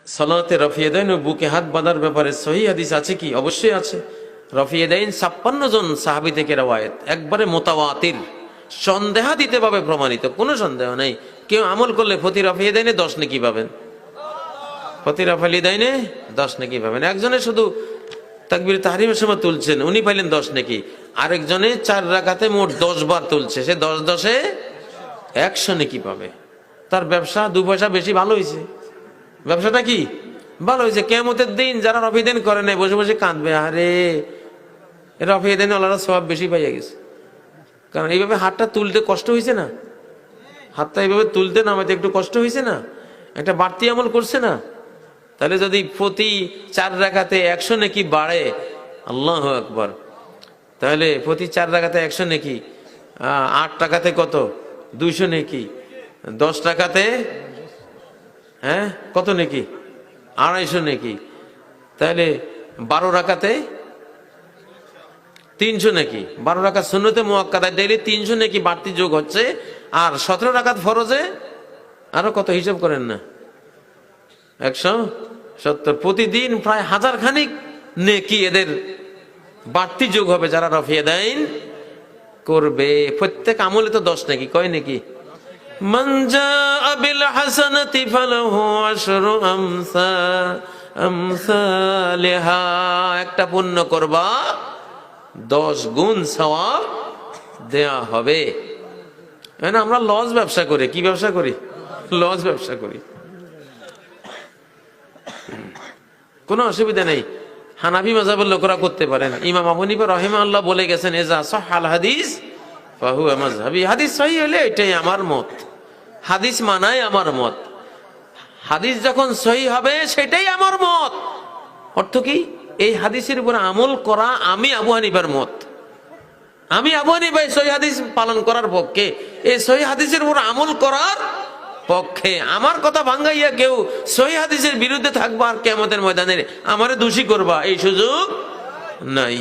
সালাতে রফিয়েদাইন ও বুকে হাত বাঁধার ব্যাপারে সহি হাদিস আছে কি? অবশ্যই আছে। রফিয়েদাইন 56 জন সাহাবী থেকে রওয়ায়াত, একবারে মোতাওয়াতির, সন্দেহাতীত ভাবে প্রমাণিত, কোনো সন্দেহ নেই। কেউ আমল করলে প্রতি রফিয়েদাইনে 10 নেকি পাবেন, প্রতি রফিয়েদাইনে 10 নেকি পাবেন। একজনে শুধু তাকবীর তাহরিমের সময় তুলছেন, উনি পাইলেন 10 নেকি। আরেকজনে 4 রাকাতে মোট 10 বার তুলছে, সে 10 10 100 নেকি পাবে। তার ব্যবসা 2 পয়সা বেশি ভালো হয়েছে, ব্যবসাটা কি ভালো হয়েছে। কিয়ামতের দিন যারা রফিয়েদাইন করে নাই বসে বসে কাঁদবে, আরে রফিয়েদাইন আল্লাহর সওয়াব বেশি পাইয়া গেছে। কারণ এইভাবে হাতটা তুলতে কষ্ট হয়েছে না, হাতটা এইভাবে তুলতে নামাইতে একটু কষ্ট হয়েছে না, একটা বাড়তি আমল করছে না। তাহলে যদি প্রতি 4 রাকাতে 100 নেকি বাড়ে, আল্লাহু আকবার, তাহলে প্রতি 4 রাকাতে 100 নেকি, 8 টাকাতে কত? 200 নেকি। 10 টাকাতে কত নেকি? 250 নেকি। তাহলে 12 রাকাতে 300 নেকি। 12 রাকাত সুন্নতে মুআক্কাদায় ডেইলি 300 নেকি বাড়তি যোগ হচ্ছে। আর 17 রাকাত ফরজে আরো কত, হিসাব করেন না, 170। প্রতিদিন প্রায় 1000 খানিক নেকি এদের বাড়তি যোগ হবে যারা রফিয়েদাইন করবে। প্রত্যেক আমলে তো 10 নেকি, কয় নেকি? মান জাআ বিল হাসানাতি ফালাহু আশরু আমসালিহা। একটা পুণ্য করবা 10 গুণ সওয়াব দেয়া হবে। আমরা লস ব্যবসা করি। কি ব্যবসা করি? লস ব্যবসা করি। কোনো অসুবিধা নেই, হানাফি মাযহাবের লোকেরা করতে পারেন। ইমাম আবু হানিফা রাহিমাহুল্লাহ বলে গেছেন, ইজা সাহাল হাদিস ফাহুয়া মাযহাবি। হাদিস সহিহ হলে এটাই আমার মত, হাদিস মানাই আমার মত। হাদিস যখন সহিহ হবে সেটাই আমার মত। অর্থ কি? এই হাদিসের উপর আমল করা আমি আবু হানিফার মত। আমি আবু হানিফা সহিহ হাদিস পালন করার পক্ষে, এই সহিহ হাদিসের উপর আমল করার পক্ষে। আমার কথা ভাঙ্গাইয়া কেউ সহিহ হাদিসের বিরুদ্ধে থাকবা আর কিয়ামতের ময়দানে আমারে দোষী করবা, এই সুযোগ নাই।